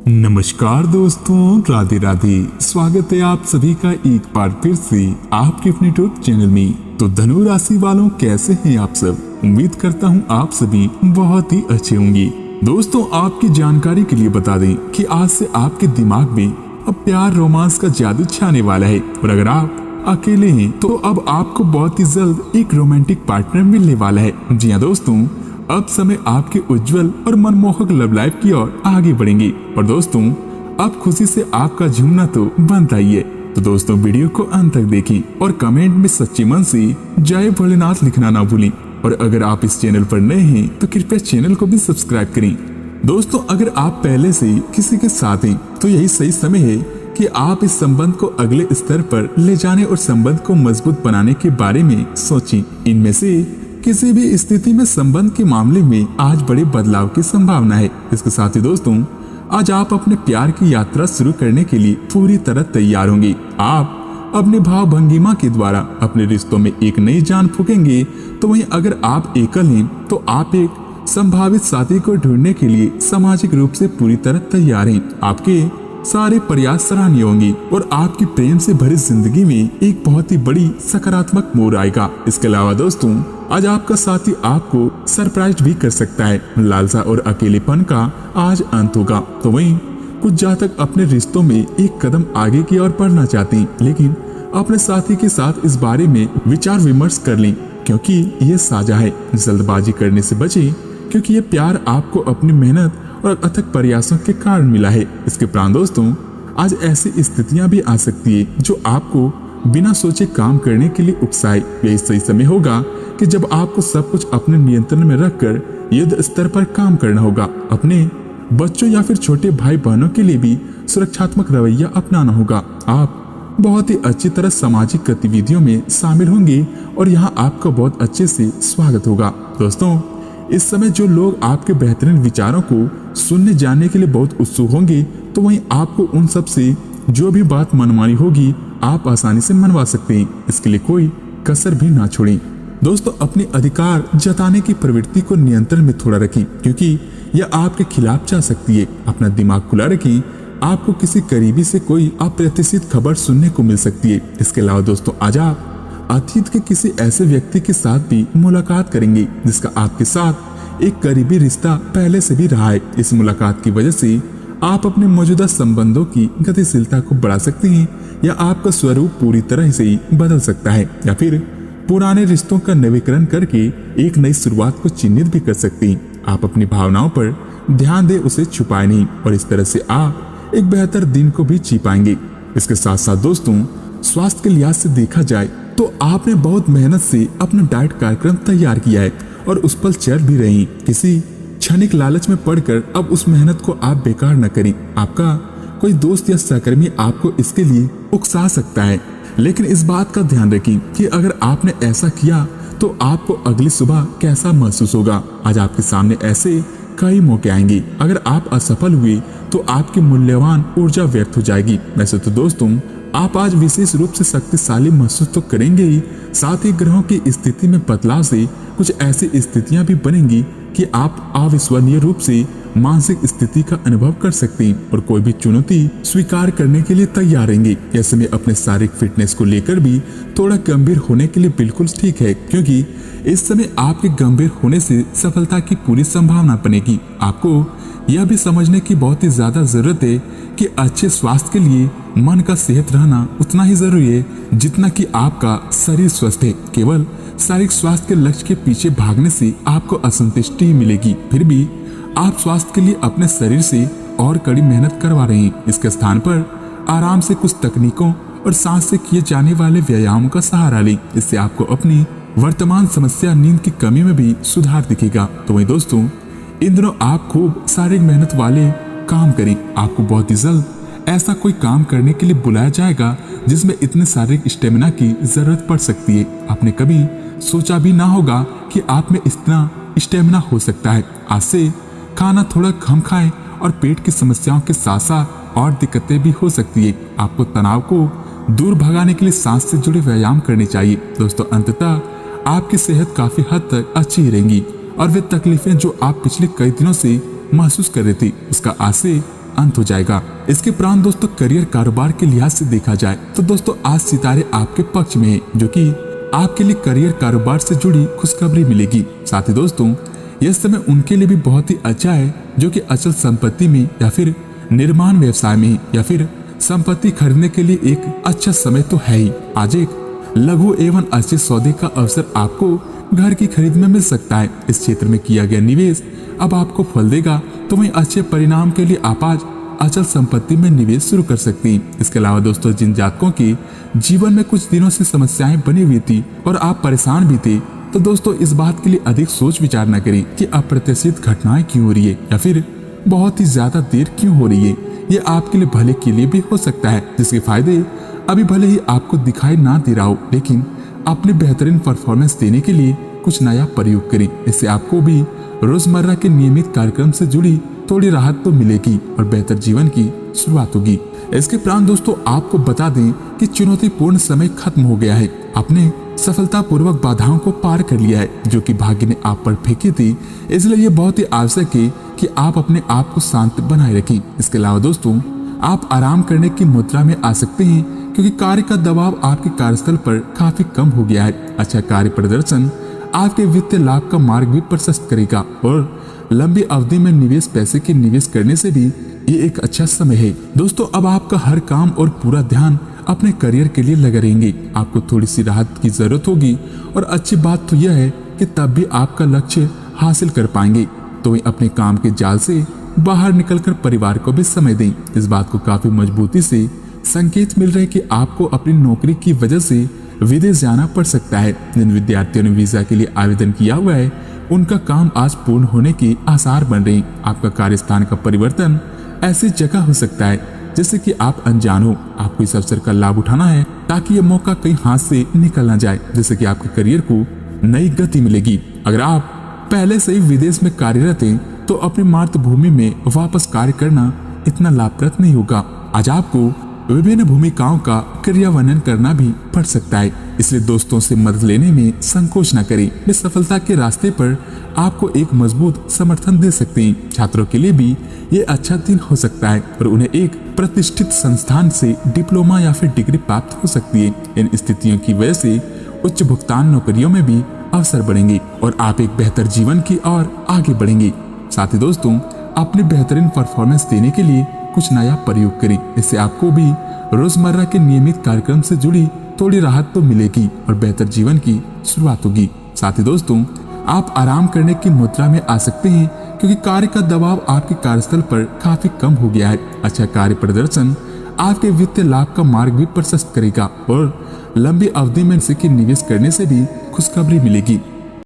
नमस्कार दोस्तों, राधे राधे। स्वागत है आप सभी का एक बार फिर से आपके अपने यूट्यूब चैनल में। तो धनु राशि वालों, कैसे हैं आप सब? उम्मीद करता हूं आप सभी बहुत ही अच्छे होंगे। दोस्तों, आपकी जानकारी के लिए बता दें कि आज से आपके दिमाग में अब प्यार रोमांस का जादू छाने वाला है। और अगर आप अकेले हैं तो अब आपको बहुत ही जल्द एक रोमांटिक पार्टनर मिलने वाला है। जी हाँ दोस्तों, अब समय आपके उज्जवल और मनमोहक लव लाइफ की ओर आगे बढ़ेंगे। और दोस्तों, अब खुशी से आपका झूमना तो बनता ही है। तो दोस्तों, वीडियो को अंत तक देखें और कमेंट में सच्चे मन से जय भोलेनाथ लिखना ना भूलें। और अगर आप इस चैनल पर नए हैं तो कृपया चैनल को भी सब्सक्राइब करें। दोस्तों, अगर आप पहले से किसी के साथ हैं तो यही सही समय है कि आप इस संबंध को अगले स्तर पर ले जाने और संबंध को मजबूत बनाने के बारे में सोचें। इनमें से किसी भी स्थिति में संबंध के मामले में आज बड़े बदलाव की संभावना है। इसके साथ ही दोस्तों, आज आप अपने प्यार की यात्रा शुरू करने के लिए पूरी तरह तैयार होंगे। आप अपने भाव भंगिमा के द्वारा अपने रिश्तों में एक नई जान फूकेंगे। तो वहीं अगर आप एकल हैं तो आप एक संभावित साथी को ढूंढने के लिए सामाजिक रूप से पूरी तरह तैयार हैं। आपके सारे प्रयास सराहनीय होंगे और आपकी प्रेम से भरी जिंदगी में एक बहुत ही बड़ी सकारात्मक मोड़ आएगा। इसके अलावा दोस्तों, आज आपका साथी आपको सरप्राइज भी कर सकता है। लालसा और अकेलेपन का आज अंत होगा। तो वहीं कुछ जातक अपने रिश्तों में एक कदम आगे की ओर बढ़ना चाहते हैं, लेकिन अपने साथी के साथ इस बारे में विचार विमर्श कर लें, क्योंकि ये साझा है। जल्दबाजी करने से बचें, क्योंकि ये प्यार आपको अपनी मेहनत और अथक प्रयासों के कारण मिला है। इसके उपरांत दोस्तों, आज ऐसी स्थितियां भी आ सकती है जो आपको बिना सोचे काम करने के लिए उकसाए। यही सही समय होगा कि जब आपको सब कुछ अपने नियंत्रण में रखकर युद्ध स्तर पर काम करना होगा। अपने बच्चों या फिर छोटे भाई बहनों के लिए भी सुरक्षात्मक रवैया अपनाना होगा। आप बहुत ही अच्छी तरह सामाजिक गतिविधियों में शामिल होंगे और यहाँ आपका बहुत अच्छे से स्वागत होगा। दोस्तों, इस समय जो लोग आपके बेहतरीन विचारों को सुनने जानने के लिए बहुत उत्सुक होंगे, तो वहीं आपको उन सब से जो भी बात मनमानी होगी आप आसानी से मनवा सकते हैं। इसके लिए कोई कसर भी ना छोड़ें। दोस्तों, अपने अधिकार जताने की प्रवृत्ति को नियंत्रण में थोड़ा रखें, क्योंकि यह आपके खिलाफ जा सकती है। अपना दिमाग खुला रखें, आपको किसी करीबी से कोई अप्रत्याशित खबर सुनने को मिल सकती है। इसके अलावा दोस्तों, आज आप अतीत के किसी ऐसे व्यक्ति के साथ भी मुलाकात करेंगे जिसका आपके साथ एक करीबी रिश्ता पहले से भी रहा है। इस मुलाकात की वजह से आप अपने मौजूदा संबंधों की गतिशीलता को बढ़ा सकते हैं, या आपका स्वरूप पूरी तरह से ही बदल सकता है, या फिर पुराने रिश्तों का नवीकरण करके एक नई शुरुआत को चिन्हित भी कर सकते हैं। आप अपनी भावनाओं पर ध्यान दें, उसे छुपाए नहीं, और इस तरह से आप एक बेहतर दिन को भी जी पाएंगे। इसके साथ साथ दोस्तों, स्वास्थ्य के लिहाज से देखा जाए तो आपने बहुत मेहनत से अपना डाइट कार्यक्रम तैयार किया है और उस पर चल भी रही। किसी क्षणिक लालच में पड़कर अब उस मेहनत को आप बेकार न करें। आपका कोई दोस्त या सहकर्मी आपको इसके लिए उकसा सकता है, लेकिन इस बात का ध्यान रखें कि अगर आपने ऐसा किया तो आपको अगली सुबह कैसा महसूस होगा। आज आपके सामने ऐसे कई मौके आएंगे। अगर आप असफल हुए तो आपकी मूल्यवान ऊर्जा व्यर्थ हो जाएगी। वैसे तो दोस्तों, आप आज विशेष रूप से शक्तिशाली महसूस तो करेंगे ही, साथ ही ग्रहों की स्थिति में बदलाव से कुछ ऐसी स्थितियां भी बनेंगी कि आप अविश्वसनीय रूप से मानसिक स्थिति का अनुभव कर सकते हैं और कोई भी चुनौती स्वीकार करने के लिए तैयार रहेंगे। यह समय अपने शारीरिक फिटनेस को लेकर भी थोड़ा गंभीर होने के लिए बिल्कुल ठीक है, क्योंकि इस समय आपके गंभीर होने से सफलता की पूरी संभावना बनेगी। आपको यह भी समझने की बहुत ही ज्यादा जरूरत है कि अच्छे स्वास्थ्य के लिए मन का सेहत रहना उतना ही जरूरी है जितना कि आपका शरीर स्वस्थ है। केवल शारीरिक स्वास्थ्य के लक्ष्य के पीछे भागने से आपको असंतुष्टि मिलेगी। फिर भी आप स्वास्थ्य के लिए अपने शरीर से और कड़ी मेहनत करवा रहे हैं। इसके स्थान पर आराम से कुछ तकनीकों और सांस से किए जाने वाले व्यायामों का सहारा लें। इससे आपको अपनी वर्तमान समस्या नींद की कमी में भी सुधार दिखेगा। तो वहीं दोस्तों, इन दिनों आप खूब शारीरिक मेहनत वाले काम करें। आपको बहुत ही जल्द ऐसा कोई काम करने के लिए बुलाया जाएगा जिसमें इतने शारीरिक स्टेमिना की जरूरत पड़ सकती है। आपने कभी सोचा भी ना होगा कि आप में इतना स्टेमिना हो सकता है। आज से खाना थोड़ा कम खाएं और पेट की समस्याओं के साथ साथ और दिक्कतें भी हो सकती है। आपको तनाव को दूर भगाने के लिए सांस से जुड़े व्यायाम करने चाहिए। दोस्तों, अंततः आपकी सेहत काफी हद तक अच्छी रहेगी और वे तकलीफें जो आप पिछले कई दिनों से महसूस कर रहे थे उसका आज से अंत हो जाएगा। इसके उपरांत दोस्तों करियर कारोबार के लिहाज से देखा जाए तो दोस्तों आज सितारे आपके पक्ष में है, जो कि आपके लिए करियर कारोबार से जुड़ी खुशखबरी मिलेगी। साथ ही दोस्तों यह समय उनके लिए भी बहुत ही अच्छा है जो कि अचल संपत्ति में या फिर निर्माण व्यवसाय में या फिर संपत्ति खरीदने के लिए एक अच्छा समय तो है ही। आज एक लघु एवं अच्छे सौदे का अवसर आपको घर की खरीद में मिल सकता है। इस क्षेत्र में किया गया निवेश अब आपको फल देगा, तो वहीं अच्छे परिणाम के लिए आप आज अचल संपत्ति में निवेश शुरू कर सकती हैं। इसके अलावा दोस्तों जिन जातकों के जीवन में कुछ दिनों से समस्याएं बनी हुई थी और आप परेशान भी थे, तो दोस्तों इस बात के लिए अधिक सोच विचार न करें कि अप्रत्याशित घटनाएं क्यों हो रही है या फिर बहुत ही ज्यादा देर क्यों हो रही है। ये आपके लिए भले के लिए भी हो सकता है, जिसके फायदे अभी भले ही आपको दिखाई ना दे रहा हो, लेकिन अपने बेहतरीन परफॉर्मेंस देने के लिए कुछ नया प्रयोग करें। इससे आपको भी रोजमर्रा के नियमित कार्यक्रम से जुड़ी थोड़ी राहत तो मिलेगी और बेहतर जीवन की शुरुआत होगी। इसके उपरांत दोस्तों आपको बता दें कि चुनौतीपूर्ण समय खत्म हो गया है। आपने सफलतापूर्वक बाधाओं को पार कर लिया है जो कि भाग्य ने आप पर फेंकी थी। इसलिए ये बहुत ही आवश्यक है कि आप अपने आप को शांत बनाए रखें। इसके अलावा दोस्तों आप आराम करने की मुद्रा में आ सकते हैं, क्योंकि कार्य का दबाव आपके कार्यस्थल पर काफी कम हो गया है। अच्छा कार्य प्रदर्शन आपके वित्तीय लाभ का मार्ग भी प्रशस्त करेगा और लंबी अवधि में निवेश पैसे के निवेश करने से भी ये एक अच्छा समय है। दोस्तों अब आपका हर काम और पूरा ध्यान अपने करियर के लिए लगे रहेंगे। आपको थोड़ी सी राहत की जरूरत होगी और अच्छी बात तो यह है कि तब भी आपका लक्ष्य हासिल कर पाएंगे। तो अपने काम के जाल से बाहर निकलकर परिवार को भी समय दें। इस बात को काफी मजबूती से संकेत मिल रहे कि आपको अपनी नौकरी की वजह से विदेश जाना पड़ सकता है। जिन विद्यार्थियों ने वीजा के लिए आवेदन किया हुआ है उनका काम आज पूर्ण होने के आसार बन रहे हैं। आपका कार्यस्थान का परिवर्तन ऐसी जगह हो सकता है जैसे कि आप अनजान हो। आपको इस अवसर का लाभ उठाना है ताकि ये मौका कहीं हाथ से निकल ना जाए, जिससे कि आपके करियर को नई गति मिलेगी। अगर आप पहले से ही विदेश में कार्यरत हैं तो अपनी मातृभूमि में वापस कार्य करना इतना लाभप्रद नहीं होगा। आज आपको विभिन्न भूमिकाओं का क्रियान्वयन करना भी पड़ सकता है, इसलिए दोस्तों से मदद लेने में संकोच न करें। वे सफलता के रास्ते पर आपको एक मजबूत समर्थन दे सकते हैं। छात्रों के लिए भी ये अच्छा दिन हो सकता है और उन्हें एक प्रतिष्ठित संस्थान से डिप्लोमा या फिर डिग्री प्राप्त हो सकती है। इन स्थितियों की वजह से उच्च भुगतान नौकरियों में भी अवसर बढ़ेंगे और आप एक बेहतर जीवन की ओर आगे बढ़ेंगे। साथ ही दोस्तों अपने बेहतरीन परफॉर्मेंस देने के लिए कुछ नया प्रयोग करें। इससे आपको भी रोजमर्रा के नियमित कार्यक्रम से जुड़ी थोड़ी राहत तो मिलेगी और बेहतर जीवन की शुरुआत होगी। साथ ही दोस्तों आप आराम करने की मुद्रा में आ सकते हैं, क्योंकि कार्य का दबाव आपके कार्यस्थल पर काफी कम हो गया है। अच्छा कार्य प्रदर्शन आपके वित्तीय लाभ का मार्ग भी प्रशस्त करेगा और लंबी अवधि में निवेश करने से भी खुशखबरी मिलेगी।